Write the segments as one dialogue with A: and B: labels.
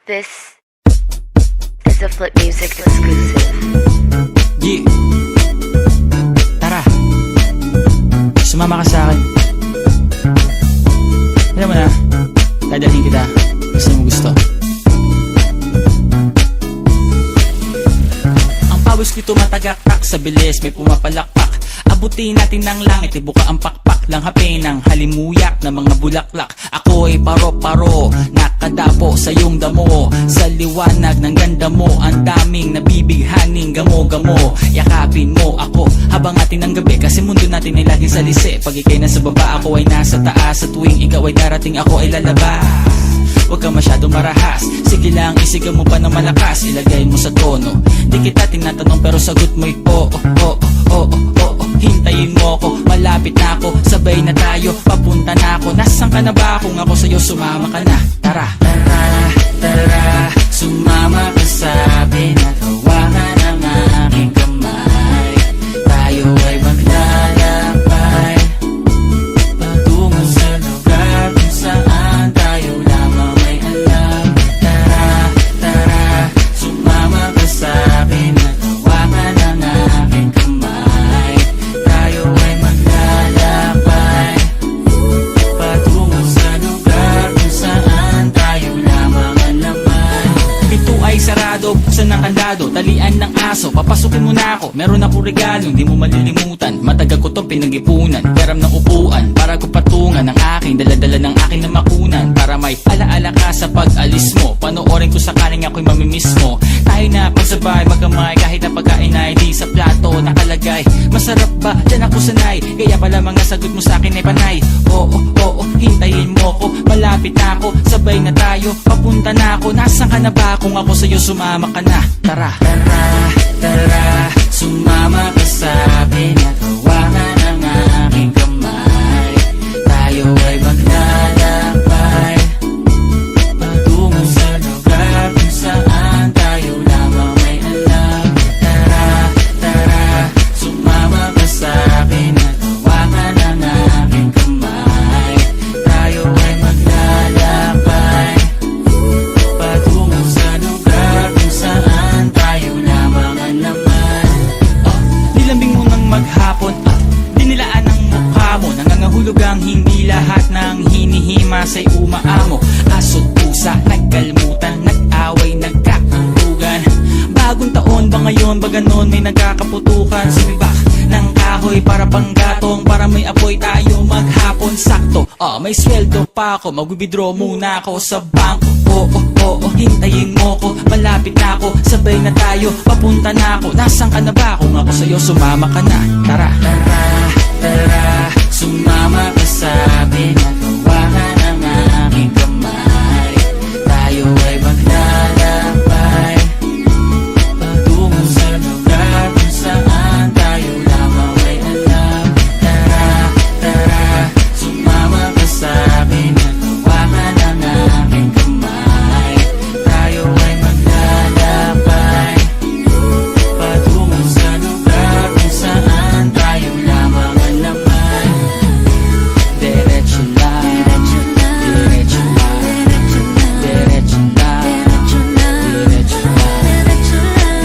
A: This is a Flip Music exclusive.
B: Yeah. Tara, sumama ka sa akin. Alam mo na, dadalhin kita. Gusto mo gusto. Ang pawis ko'y tumatagaktak sa bilis, may pumapalakpak. Abutin natin ng langit, ibuka ang pakpak lang hapin ng halimuyak na mga bulaklak. Ako'y paro-paro, nakadapo sa iyong damo. Sa liwanag ng ganda mo, ang daming nabibighaning gamo-gamo. Yakapin mo ako habang atin ng gabi, kasi mundo natin ay laging salisi. Pag ikay nasa baba, ako ay nasa taas. Sa tuwing ikaw ay darating, ako ay lalabas. Huwag ka masyadong marahas, sige lang isigaw mo pa ng malakas. Ilagay mo sa tono, di kita tinatanong pero sagot mo'y oo, oo, oo, oo. Hintayin mo ako, malapit na ako, sabay na tayo, papunta na ako. Nasaan ka na ba? Kung ako sa'yo, sumama ka na. Tara, tara, tara, sumama ka sa akin at hawakan ang aking kamay. Tayo ay maglalakbay patungo sa lugar kung saan tayo lamang may alam. Tara, tara, sumama ka sa akin at hawakan ang aking kamay. Tayo ay maglalakbay patungo sa lugar kung saan tayo lamang alaman. Ito ay sarado, buksan ng kandado, talian ng aso, papasukin mo na ako. Meron ako regalo, hindi mo malilimutan. Matagal ko itong pinag-ipunan, peram ng upuan para ko patungan ang aking daladala ng aking namakunan. Para may alaala ka sa pag-alis mo, panoorin ko sakaling ako'y mamimiss mo. Tayo na pagsabay, magkamay, kahit na pagkain ay di sa plato nakalagay. Masarap ba? Diyan ako sanay, kaya pala mga sagot mo sa akin ay panay. Oo, oo, hintayin mo ko, malapit na ako, sabay na tayo, papunta na ako. Nasaan ka na ba? Kung ako sa'yo, sumama ka na. Tara, tara, tara, sumama ka sa akin at hawakan ang aking kamay. Tayo ay maglalakbay patungo sa lugar kung saan tayo lamang may alam. Tara, tara, sumama ka sa akin at hawakan ang aking kamay. Tayo ay maglalakbay patungo sa lugar kung saan tayo lamang alaman. Nilambing mo ng maghapon, dinilaan ang mukha mo. Nangangahulog ang hindi lahat ng hinihima sa'y umaamo. Aso't pusa, nagkalmutan, nag-away, nagkakatugan. Bagong taon ba ngayon, ba ganon may nagkakaputukan? Sumibak ng kahoy para panggatong, para may apoy tayo maghapon. Sakto, may sweldo pa ako, mag-withdraw muna ako sa bangko. Oo, oo, hintayin mo ko, malapit na ako, sabay na tayo, papunta na ako. Nasaan ka na ba? Kung ako sa'yo, sumama ka na. Tara, tara, tara, sumama ka sa akin at hawakan ang aking kamay. Tayo ay maglalakbay patungo sa lugar kung saan tayo lamang may alam. Tara, tara, sumama ka sa akin at hawakan ang aking kamay. Tayo ay maglalakbay patungo sa lugar kung saan tayo lamang alaman. Diretso lang, diretso lang, diretso lang, diretso lang, diretso lang,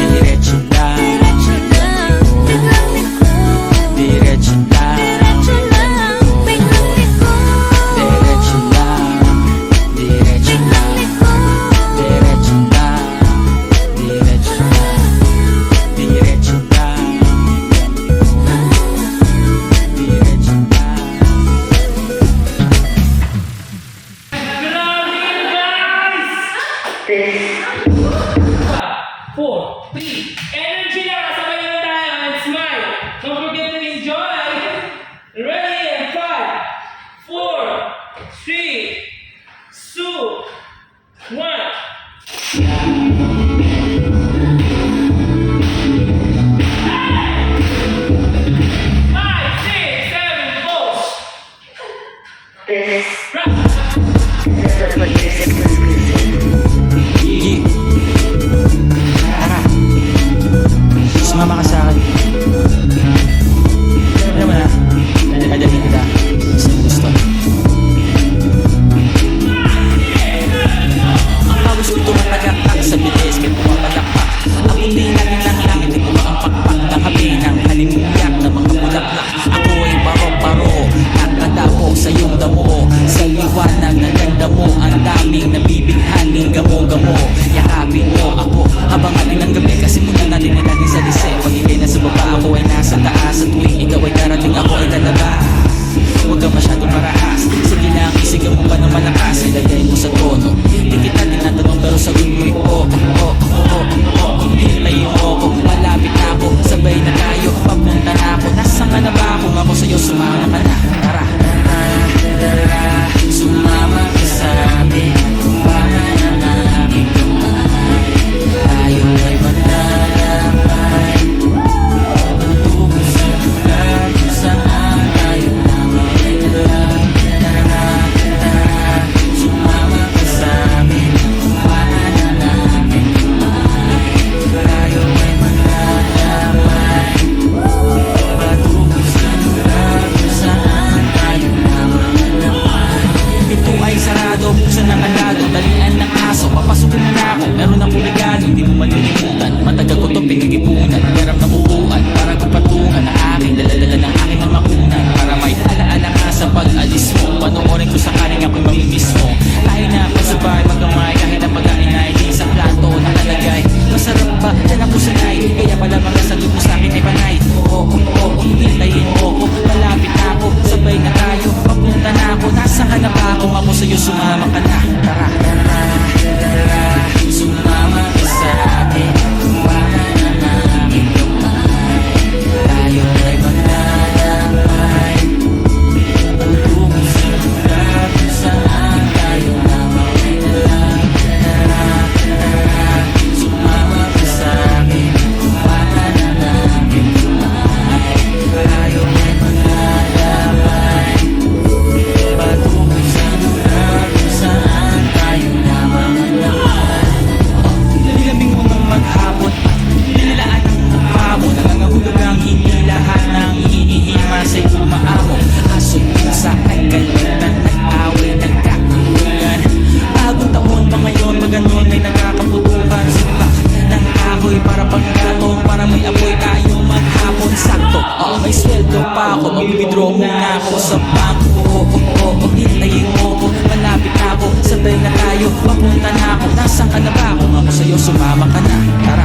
B: diretso lang, diretso lang, diretso lang, diretso lang, diretso lang, diretso lang.
A: This
C: 4, 3, energy lang! Sabay na tayo and smile! Don't forget to enjoy! Ready? And 5, 4, 3, 2, 1.
A: is a Flip Music exclusive.
B: Yeah. Tara, sumama ka sa akin. Alam mo na, dadalhin kita. Gusto mo gusto. Talian ng aso, papasukin mo na ako. Meron akong regalo, hindi mo malilimutan. Matagal ko to pinag-ipunan, hirap na upuan para ko patungan na aking daladala ng aking na makunan. Para may alaala ka sa pag-alis mo, panoorin ko sakaling ako'y mamimiss mo. Tayo na pasabay, magamay, kahit na pagkain ay di sa plato nakalagay. Masarap ba? Diyan ako sanay, kaya pala mga sagot mo sa'kin ay panay. Oo, oo, hintayin mo ko, malapit na ako, sabay na tayo, papunta na ako. Nasa ka na ba? Kung ako sa'yo sumama ka na. Tara, tara, tara, sumama ka sa akin. Kumain na namin kamay, tayo ay maglalakbay. Tutungin sa lugar kung saan tayo na makilala. Tara, tara, sumama ka sa akin. Kumain na namin kamay, tayo ay maglalakbay. Patungin sa lugar kung saan tayo na makilala. Nilamig mo ng maghapon at nilalaan ang mukha mo. Nangangahulog ang hindi lahat ng iihimasay umaamo. Aso sa kagalitan, nag-away, nagkakulugan. Bagong taon pa ngayon, maganon may nagkakaputukan. Sipak ng kahoy para pagkatong, para may apoy tayo maghapon. Sakto, may sweldo pa ako, mag-withdraw muna ako sa bangko. Oo, hintayin mo ko, malapit na ako, sabay na tayo, papunta na ako. Nasaan ka na ba? Kung ako sa'yo, sumama ka na. Tara.